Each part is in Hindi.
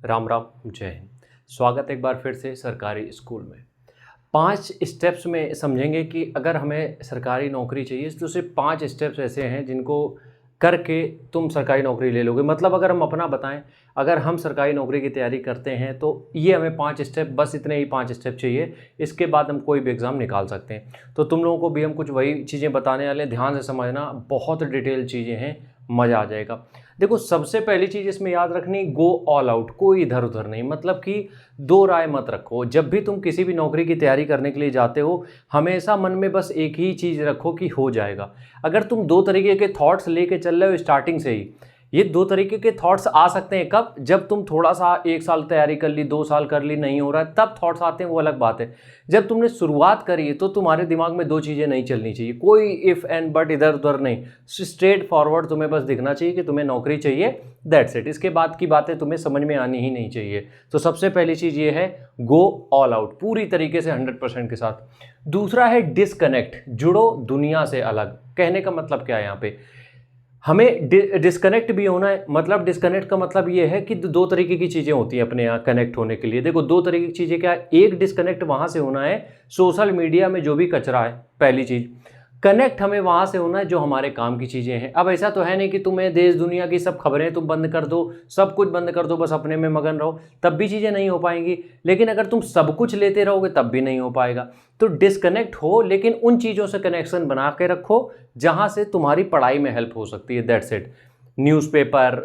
राम राम, जय हिंद। स्वागत एक बार फिर से सरकारी स्कूल में। 5 स्टेप्स में समझेंगे कि अगर हमें सरकारी नौकरी चाहिए तो सिर्फ 5 स्टेप्स ऐसे हैं जिनको करके तुम सरकारी नौकरी ले लोगे। मतलब अगर हम अपना बताएं, अगर हम सरकारी नौकरी की तैयारी करते हैं तो ये हमें 5 स्टेप, बस इतने ही 5 स्टेप चाहिए। इसके बाद हम कोई भी एग्ज़ाम निकाल सकते हैं। तो तुम लोगों को भी हम कुछ वही चीज़ें बताने वाले हैं, ध्यान से समझना, बहुत डिटेल चीज़ें हैं, मज़ा आ जाएगा। देखो, सबसे पहली चीज़ इसमें याद रखनी, गो ऑल आउट, कोई इधर उधर नहीं। मतलब कि दो राय मत रखो। जब भी तुम किसी भी नौकरी की तैयारी करने के लिए जाते हो, हमेशा मन में बस एक ही चीज़ रखो कि हो जाएगा। अगर तुम दो तरीके के थॉट्स लेके चल रहे हो स्टार्टिंग से ही, ये दो तरीके के थॉट्स आ सकते हैं कब? जब तुम थोड़ा सा 1 साल तैयारी कर ली, 2 साल कर ली, नहीं हो रहा है, तब थॉट्स आते हैं, वो अलग बात है। जब तुमने शुरुआत करी है तो तुम्हारे दिमाग में दो चीज़ें नहीं चलनी चाहिए, कोई इफ़ एंड बट इधर उधर नहीं। स्ट्रेट फॉरवर्ड तुम्हें बस दिखना चाहिए कि तुम्हें नौकरी चाहिए, दैट्स इट। इसके बाद की बातें तुम्हें समझ में आनी ही नहीं चाहिए। तो सबसे पहली चीज़ ये है, गो ऑल आउट, पूरी तरीके से 100% के साथ। दूसरा है डिस्कनेक्ट, जुड़ो दुनिया से अलग। कहने का मतलब क्या है यहाँ पे? हमें डिस्कनेक्ट भी होना है। मतलब डिस्कनेक्ट का मतलब ये है कि दो तरीके की चीज़ें होती हैं अपने यहाँ कनेक्ट होने के लिए। देखो, दो तरीके की चीज़ें क्या है? एक डिस्कनेक्ट वहाँ से होना है सोशल मीडिया में जो भी कचरा है, पहली चीज़। कनेक्ट हमें वहाँ से होना है जो हमारे काम की चीज़ें हैं। अब ऐसा तो है नहीं कि तुम्हें देश दुनिया की सब खबरें तुम बंद कर दो, सब कुछ बंद कर दो, बस अपने में मगन रहो, तब भी चीज़ें नहीं हो पाएंगी। लेकिन अगर तुम सब कुछ लेते रहोगे तब भी नहीं हो पाएगा। तो डिस्कनेक्ट हो, लेकिन उन चीज़ों से कनेक्शन बना के रखो जहाँ से तुम्हारी पढ़ाई में हेल्प हो सकती है, दैट्स इट। न्यूज़पेपर,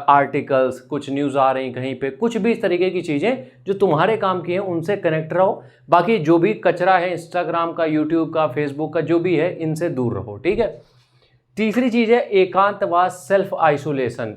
आर्टिकल्स, कुछ न्यूज़ आ रही कहीं पे, कुछ भी इस तरीके की चीज़ें जो तुम्हारे काम की हैं उनसे कनेक्ट रहो। बाकी जो भी कचरा है इंस्टाग्राम का, यूट्यूब का, फेसबुक का, जो भी है, इनसे दूर रहो, ठीक है। तीसरी चीज़ है एकांतवास, सेल्फ आइसोलेशन।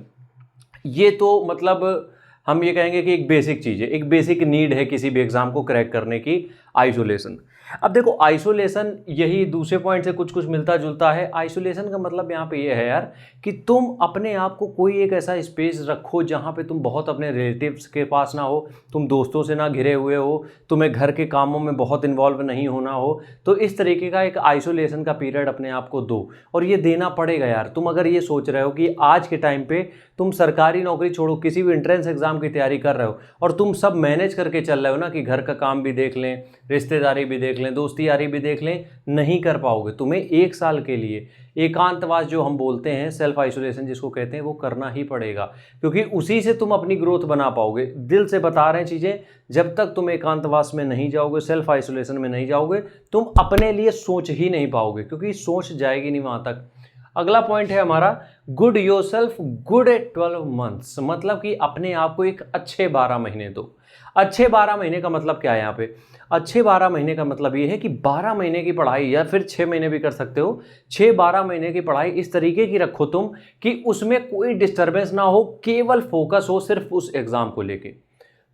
ये तो मतलब हम ये कहेंगे कि एक बेसिक चीज़ है, एक बेसिक नीड है किसी भी एग्ज़ाम को क्रैक करने की, आइसोलेशन। अब देखो, आइसोलेशन यही दूसरे पॉइंट से कुछ कुछ मिलता जुलता है। आइसोलेशन का मतलब यहाँ पे ये है यार कि तुम अपने आप को कोई एक ऐसा स्पेस रखो जहाँ पे तुम बहुत अपने रिलेटिव्स के पास ना हो, तुम दोस्तों से ना घिरे हुए हो, तुम्हें घर के कामों में बहुत इन्वॉल्व नहीं होना हो। तो इस तरीके का एक आइसोलेशन का पीरियड अपने आप को दो, और ये देना पड़ेगा यार। तुम अगर ये सोच रहे हो कि आज के टाइम पे तुम सरकारी नौकरी छोड़ो, किसी भी एंट्रेंस एग्जाम की तैयारी कर रहे हो और तुम सब मैनेज करके चल रहे हो ना कि घर का काम भी देख लें, रिश्तेदारी भी देख लें, दोस्ती यारी भी देख लें, नहीं कर पाओगे। तुम्हें 1 साल के लिए एकांतवास जो हम बोलते हैं, सेल्फ आइसोलेशन जिसको कहते हैं, वो करना ही पड़ेगा, क्योंकि उसी से तुम अपनी ग्रोथ बना पाओगे। दिल से बता रहे हैं चीज़ें, जब तक तुम एकांतवास में नहीं जाओगे, सेल्फ आइसोलेशन में नहीं जाओगे, तुम अपने लिए सोच ही नहीं पाओगे, क्योंकि सोच जाएगी नहीं वहाँ तक। अगला पॉइंट है हमारा, good yourself good at 12 months. मतलब कि अपने आप को एक अच्छे 12 महीने दो। अच्छे 12 महीने का मतलब क्या है यहाँ पे? अच्छे 12 महीने का मतलब ये है कि 12 महीने की पढ़ाई, या फिर 6 महीने भी कर सकते हो, 6-12 महीने की पढ़ाई इस तरीके की रखो तुम कि उसमें कोई डिस्टर्बेंस ना हो, केवल फोकस हो सिर्फ उस एग्जाम को लेके।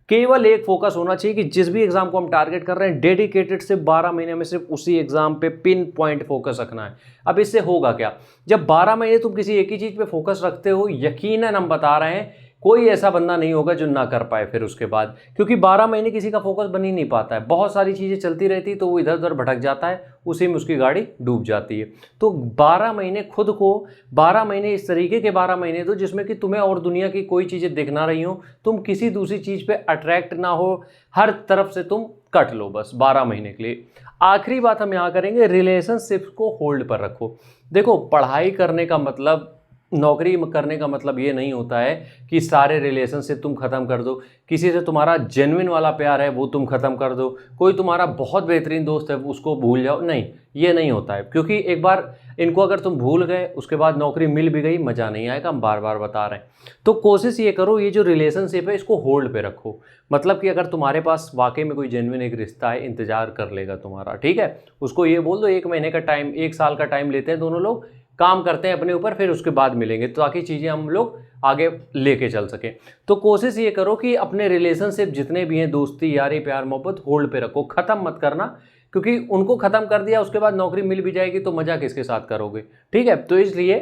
केवल एक फोकस होना चाहिए कि जिस भी एग्जाम को हम टारगेट कर रहे हैं, डेडिकेटेड सिर्फ 12 महीने में सिर्फ उसी एग्जाम पे पिन पॉइंट फोकस रखना है। अब इससे होगा क्या? जब 12 महीने तुम किसी एक ही चीज पे फोकस रखते हो, यकीनन हम बता रहे हैं, कोई ऐसा बंदा नहीं होगा जो ना कर पाए फिर उसके बाद, क्योंकि 12 महीने किसी का फोकस बन ही नहीं पाता है। बहुत सारी चीजें चलती रहती तो वो इधर उधर भटक जाता है, उसी में उसकी गाड़ी डूब जाती है। तो 12 महीने खुद को, 12 महीने इस तरीके के 12 महीने दो जिसमें कि तुम्हें और दुनिया की कोई चीज़ें दिख ना रही हो, तुम किसी दूसरी चीज़ पे अट्रैक्ट ना हो, हर तरफ से तुम कट लो बस 12 महीने के लिए। आखिरी बात हम यहाँ करेंगे, रिलेशनशिप को होल्ड पर रखो। देखो, पढ़ाई करने का मतलब, नौकरी करने का मतलब ये नहीं होता है कि सारे रिलेशनशिप तुम खत्म कर दो। किसी से तुम्हारा जेन्युइन वाला प्यार है वो तुम खत्म कर दो, कोई तुम्हारा बहुत बेहतरीन दोस्त है उसको भूल जाओ, नहीं, ये नहीं होता है। क्योंकि एक बार इनको अगर तुम भूल गए, उसके बाद नौकरी मिल भी गई, मज़ा नहीं आएगा, हम बार बार बता रहे हैं। तो कोशिश ये करो, ये जो रिलेशनशिप है इसको होल्ड पे रखो। मतलब कि अगर तुम्हारे पास वाकई में कोई जेन्युइन एक रिश्ता है, इंतजार कर लेगा तुम्हारा, ठीक है। उसको ये बोल दो 1 महीने का टाइम, 1 साल का टाइम लेते हैं दोनों लोग, काम करते हैं अपने ऊपर, फिर उसके बाद मिलेंगे, ताकि चीज़ें हम लोग आगे लेके चल सकें। तो कोशिश ये करो कि अपने रिलेशनशिप जितने भी हैं, दोस्ती यारी प्यार मोहब्बत, होल्ड पे रखो, ख़त्म मत करना। क्योंकि उनको ख़त्म कर दिया, उसके बाद नौकरी मिल भी जाएगी तो मज़ा किसके साथ करोगे, ठीक है। तो इसलिए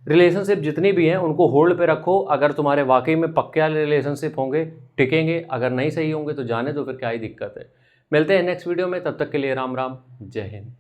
रिलेशनशिप जितनी भी हैं उनको होल्ड पे रखो। अगर तुम्हारे वाकई में पक्के वाले रिलेशनशिप होंगे, टिकेंगे, अगर नहीं सही होंगे तो जाने दो, फिर क्या ही दिक्कत है। मिलते हैं नेक्स्ट वीडियो में, तब तक के लिए राम राम, जय हिंद।